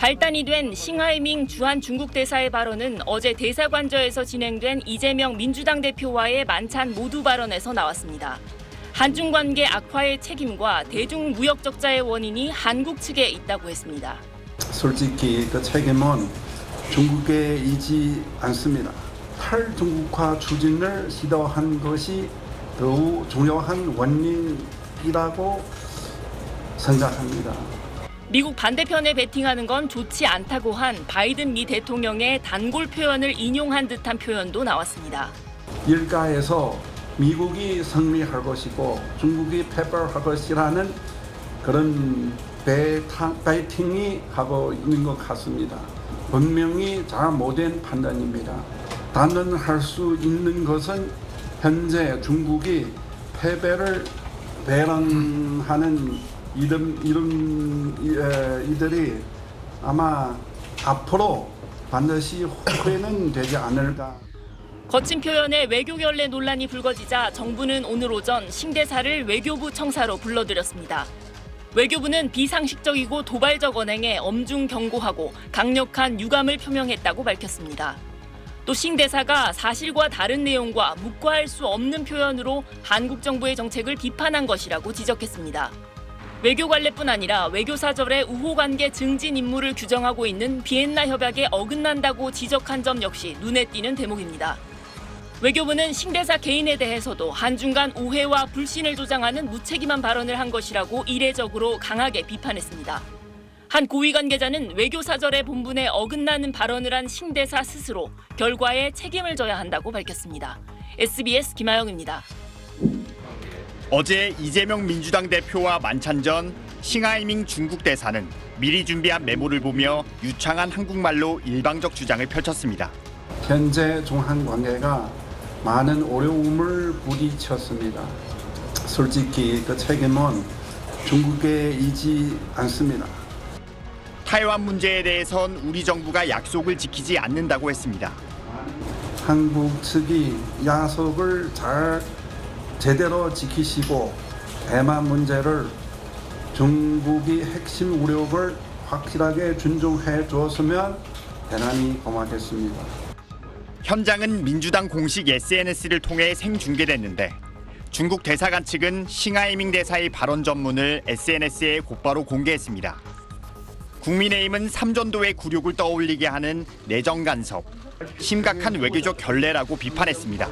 발단이 된 싱하이밍 주한 중국 대사의 발언은 어제 대사관저에서 진행된 이재명 민주당 대표와의 만찬 모두 발언에서 나왔습니다. 한중 관계 악화의 책임과 대중 무역 적자의 원인이 한국 측에 있다고 했습니다. 솔직히 그 책임은 중국에 있지 않습니다. 탈중국화 추진을 시도한 것이 더욱 중요한 원인이라고 생각합니다. 미국 반대편에 베팅하는 건 좋지 않다고 한 바이든 미 대통령의 단골 표현을 인용한 듯한 표현도 나왔습니다. 일가에서 미국이 승리할 것이고 중국이 패배할 것이라는 그런 베팅이 하고 있는 것 같습니다. 분명히 잘못된 판단입니다. 단언할 수 있는 것은 현재 중국이 패배를 배런하는 이들이 아마 앞으로 반드시 후회는 되지 않을까. 거친 표현에 외교 결례 논란이 불거지자 정부는 오늘 오전 싱 대사를 외교부 청사로 불러들였습니다. 외교부는 비상식적이고 도발적 언행에 엄중 경고하고 강력한 유감을 표명했다고 밝혔습니다. 또 싱 대사가 사실과 다른 내용과 묵과할 수 없는 표현으로 한국 정부의 정책을 비판한 것이라고 지적했습니다. 외교 관례뿐 아니라 외교사절의 우호관계 증진 임무를 규정하고 있는 비엔나 협약에 어긋난다고 지적한 점 역시 눈에 띄는 대목입니다. 외교부는 싱 대사 개인에 대해서도 한중 간 오해와 불신을 조장하는 무책임한 발언을 한 것이라고 이례적으로 강하게 비판했습니다. 한 고위 관계자는 외교사절의 본분에 어긋나는 발언을 한 싱 대사 스스로 결과에 책임을 져야 한다고 밝혔습니다. SBS 김아영입니다. 어제 이재명 민주당 대표와 만찬 전 싱하이밍 중국 대사는 미리 준비한 메모를 보며 유창한 한국말로 일방적 주장을 펼쳤습니다. 현재 중한 관계가 많은 어려움을 부딪혔습니다. 솔직히 그 책임은 중국에 있지 않습니다. 타이완 문제에 대해선 우리 정부가 약속을 지키지 않는다고 했습니다. 한국 측이 약속을 제대로 지키시고 대만 문제를 중국이 핵심 우려를 확실하게 존중해 주었으면 대단히 고맙겠습니다. 현장은 민주당 공식 SNS를 통해 생중계됐는데 중국 대사관 측은 싱하이밍 대사의 발언 전문을 SNS에 곧바로 공개했습니다. 국민의힘은 삼전도의 굴욕을 떠올리게 하는 내정 간섭, 심각한 외교적 결례라고 비판했습니다.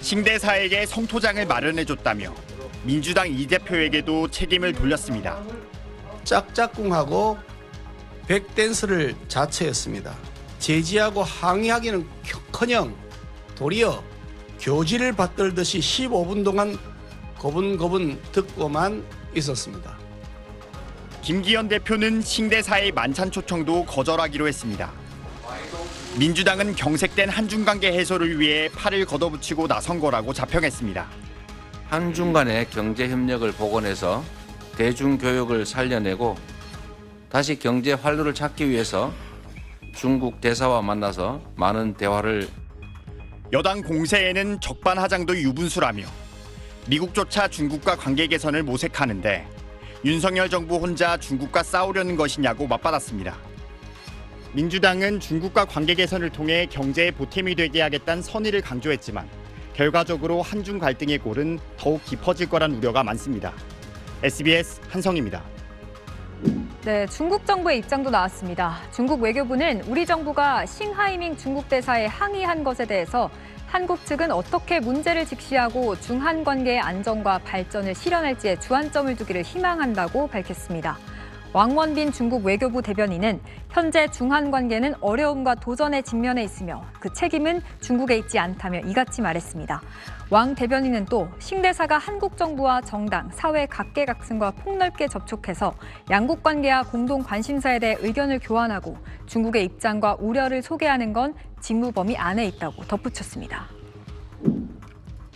싱 대사에게 성토장을 마련해줬다며 민주당 이 대표에게도 책임을 돌렸습니다. 짝짝꿍하고 백댄스를 자처했습니다. 제지하고 항의하기는커녕 도리어 교지를 받들듯이 15분 동안 고분고분 듣고만 있었습니다. 김기현 대표는 싱 대사의 만찬 초청도 거절하기로 했습니다. 민주당은 경색된 한중 관계 해소를 위해 팔을 걷어붙이고 나선 거라고 자평했습니다. 한중 간의 경제 협력을 복원해서 대중교역을 살려내고 다시 경제 활로를 찾기 위해서 중국 대사와 만나서 많은 대화를. 여당 공세에는 적반하장도 유분수라며 미국조차 중국과 관계 개선을 모색하는데 윤석열 정부 혼자 중국과 싸우려는 것이냐고 맞받았습니다. 민주당은 중국과 관계 개선을 통해 경제의 보탬이 되게 하겠다는 선의를 강조했지만 결과적으로 한중 갈등의 골은 더욱 깊어질 거란 우려가 많습니다. SBS 한성입니다. 네, 중국 정부의 입장도 나왔습니다. 중국 외교부는 우리 정부가 싱하이밍 중국 대사에 항의한 것에 대해서 한국 측은 어떻게 문제를 직시하고 중한 관계의 안정과 발전을 실현할지에 주안점을 두기를 희망한다고 밝혔습니다. 왕원빈 중국 외교부 대변인은 현재 중한 관계는 어려움과 도전에 직면해 있으며 그 책임은 중국에 있지 않다며 이같이 말했습니다. 왕 대변인은 또 싱 대사가 한국 정부와 정당, 사회 각계각층과 폭넓게 접촉해서 양국 관계와 공동 관심사에 대해 의견을 교환하고 중국의 입장과 우려를 소개하는 건 직무 범위 안에 있다고 덧붙였습니다.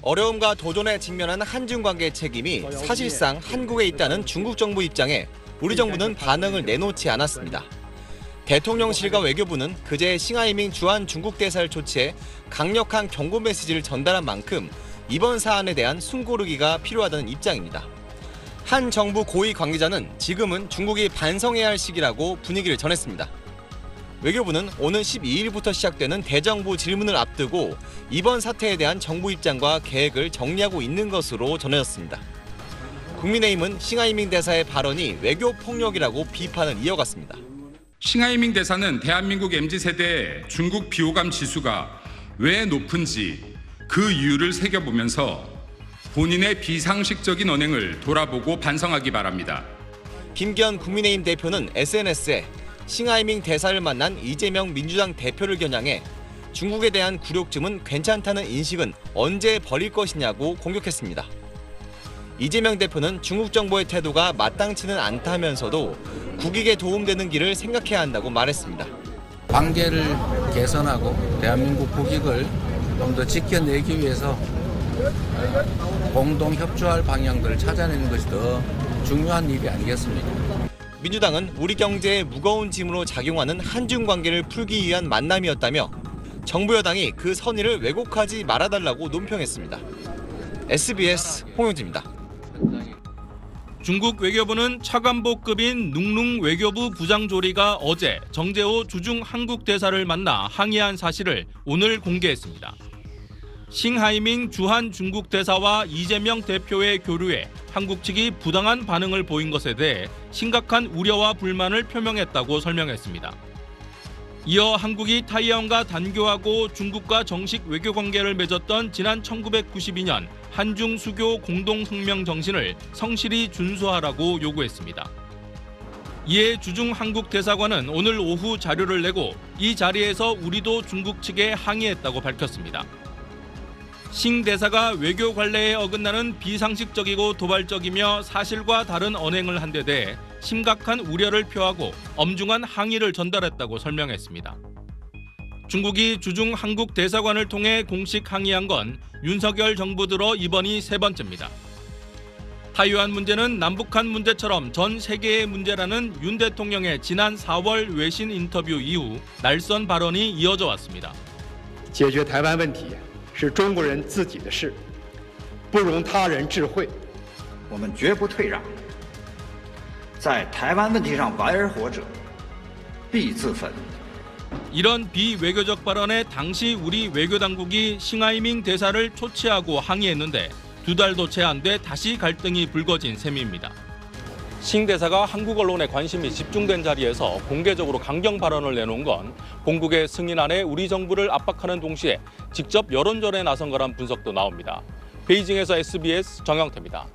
어려움과 도전에 직면한 한중 관계의 책임이 사실상 한국에 있다는 중국 정부 입장에 우리 정부는 반응을 내놓지 않았습니다. 대통령실과 외교부는 그제 싱하이밍 주한 중국 대사를 초치해 강력한 경고 메시지를 전달한 만큼 이번 사안에 대한 숨고르기가 필요하다는 입장입니다. 한 정부 고위 관계자는 지금은 중국이 반성해야 할 시기라고 분위기를 전했습니다. 외교부는 오는 12일부터 시작되는 대정부 질문을 앞두고 이번 사태에 대한 정부 입장과 계획을 정리하고 있는 것으로 전해졌습니다. 국민의힘은 싱하이밍 대사의 발언이 외교 폭력이라고 비판을 이어갔습니다. 싱하이밍 대사는 대한민국 MZ세대의 중국 비호감 지수가 왜 높은지 그 이유를 새겨보면서 본인의 비상식적인 언행을 돌아보고 반성하기 바랍니다. 김기현 국민의힘 대표는 SNS에 싱하이밍 대사를 만난 이재명 민주당 대표를 겨냥해 중국에 대한 굴욕쯤은 괜찮다는 인식은 언제 버릴 것이냐고 공격했습니다. 이재명 대표는 중국 정부의 태도가 마땅치는 않다면서도 국익에 도움되는 길을 생각해야 한다고 말했습니다. 관계를 개선하고 대한민국 국익을 좀 더 지켜내기 위해서 공동 협조할 방향들을 찾아내는 것이 더 중요한 일이 아니겠습니까? 민주당은 우리 경제에 무거운 짐으로 작용하는 한중 관계를 풀기 위한 만남이었다며 정부 여당이 그 선의를 왜곡하지 말아달라고 논평했습니다. SBS 홍영지입니다. 중국 외교부는 차관보급인 눅룽 외교부 부장조리가 어제 정재호 주중 한국 대사를 만나 항의한 사실을 오늘 공개했습니다. 싱하이밍 주한 중국 대사와 이재명 대표의 교류에 한국 측이 부당한 반응을 보인 것에 대해 심각한 우려와 불만을 표명했다고 설명했습니다. 이어 한국이 타이완과 단교하고 중국과 정식 외교 관계를 맺었던 지난 1992년 한중 수교 공동성명 정신을 성실히 준수하라고 요구했습니다. 이에 주중 한국 대사관은 오늘 오후 자료를 내고 이 자리에서 우리도 중국 측에 항의했다고 밝혔습니다. 싱 대사가 외교 관례에 어긋나는 비상식적이고 도발적이며 사실과 다른 언행을 한 데 대해 심각한 우려를 표하고 엄중한 항의를 전달했다고 설명했습니다. 중국이 주중 한국 대사관을 통해 공식 항의한 건 윤석열 정부 들어 이번이 세 번째입니다. 타이완 문제는 남북한 문제처럼 전 세계의 문제라는 윤 대통령의 지난 4월 외신 인터뷰 이후 날선 발언이 이어져 왔습니다. 解决台湾问题是中国人自己的事，不容他人智慧。我们绝不退让，在台湾问题上白而活者，必自焚。 이런 비외교적 발언에 당시 우리 외교당국이 싱하이밍 대사를 초치하고 항의했는데 2달도 채 안 돼 다시 갈등이 불거진 셈입니다. 싱 대사가 한국 언론에 관심이 집중된 자리에서 공개적으로 강경 발언을 내놓은 건 공국의 승인안에 우리 정부를 압박하는 동시에 직접 여론전에 나선 거란 분석도 나옵니다. 베이징에서 SBS 정영태입니다.